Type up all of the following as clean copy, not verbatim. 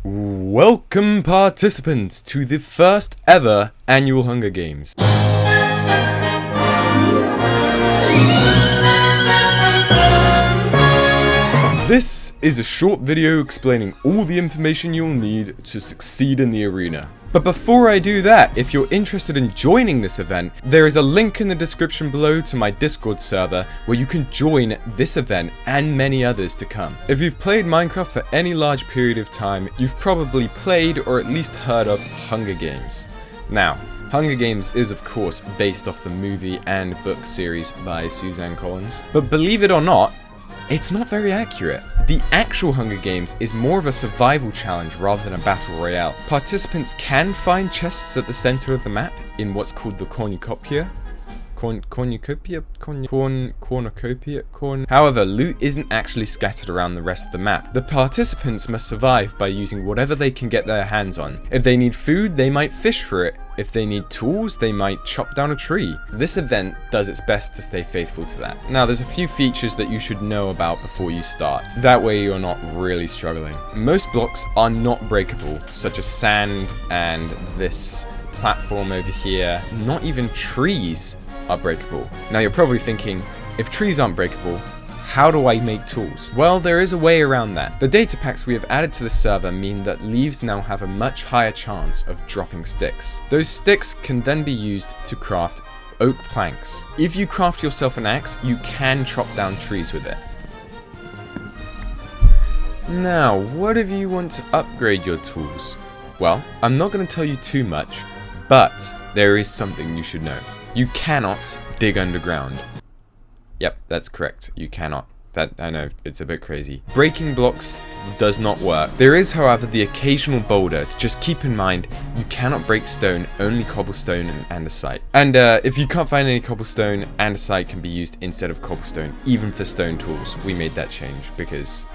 Welcome participants to the first ever annual Hunger Games. This is a short video explaining all the information you'll need to succeed in the arena. But before I do that, if you're interested in joining this event, there is a link in the description below to my Discord server where you can join this event and many others to come. If you've played Minecraft for any large period of time, you've probably played or at least heard of Hunger Games. Now, Hunger Games is of course based off the movie and book series by Suzanne Collins, but believe it or not, it's not very accurate. The actual Hunger Games is more of a survival challenge rather than a battle royale. Participants can find chests at the center of the map in what's called the cornucopia. However, loot isn't actually scattered around the rest of the map. The participants must survive by using whatever they can get their hands on. If they need food, they might fish for it. If they need tools, they might chop down a tree. This event does its best to stay faithful to that. Now, there's a few features that you should know about before you start. That way you're not really struggling. Most blocks are not breakable, such as sand and this platform over here. Not even trees are breakable. Now you're probably thinking, if trees aren't breakable, how do I make tools? Well, there is a way around that. The data packs we have added to the server mean that leaves now have a much higher chance of dropping sticks. Those sticks can then be used to craft oak planks. If you craft yourself an axe, you can chop down trees with it. Now, what if you want to upgrade your tools? Well, I'm not going to tell you too much, but there is something you should know. You cannot dig underground. Yep, that's correct. You cannot. That, I know, it's a bit crazy. Breaking blocks does not work. There is, however, the occasional boulder. Just keep in mind, you cannot break stone, only cobblestone and andesite. And if you can't find any cobblestone, andesite can be used instead of cobblestone, even for stone tools. We made that change because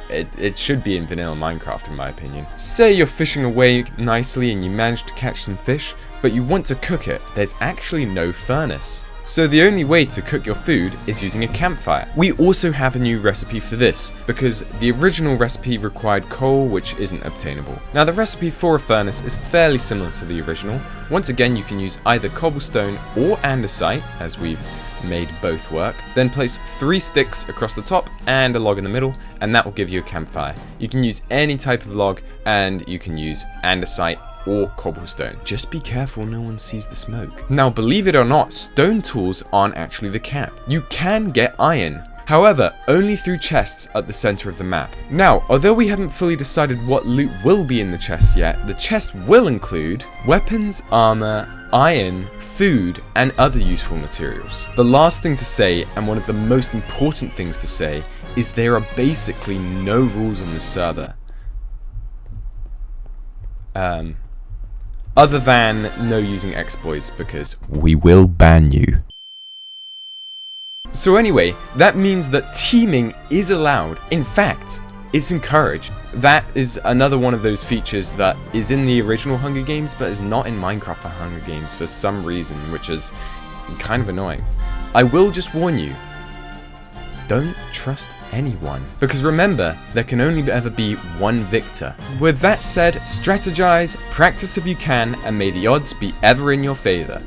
it should be in vanilla Minecraft, in my opinion. Say you're fishing away nicely and you manage to catch some fish, but you want to cook it. There's actually no furnace. So the only way to cook your food is using a campfire. We also have a new recipe for this, because the original recipe required coal, which isn't obtainable. Now the recipe for a furnace is fairly similar to the original. Once again, you can use either cobblestone or andesite, as we've made both work. Then place 3 sticks across the top and a log in the middle, and that will give you a campfire. You can use any type of log, and you can use andesite or cobblestone. Just be careful no one sees the smoke. Now, believe it or not, stone tools aren't actually the cap. You can get iron. However, only through chests at the center of the map. Now, although we haven't fully decided what loot will be in the chest yet, the chest will include weapons, armor, iron, food, and other useful materials. The last thing to say, and one of the most important things to say, is there are basically no rules on this server. Other than no using exploits, because we will ban you. So anyway, that means that teaming is allowed. In fact, it's encouraged. That is another one of those features that is in the original Hunger Games, but is not in Minecraft for Hunger Games for some reason, which is kind of annoying. I will just warn you, don't trust anyone. Because remember, there can only ever be one victor. With that said, strategize, practice if you can, and may the odds be ever in your favor.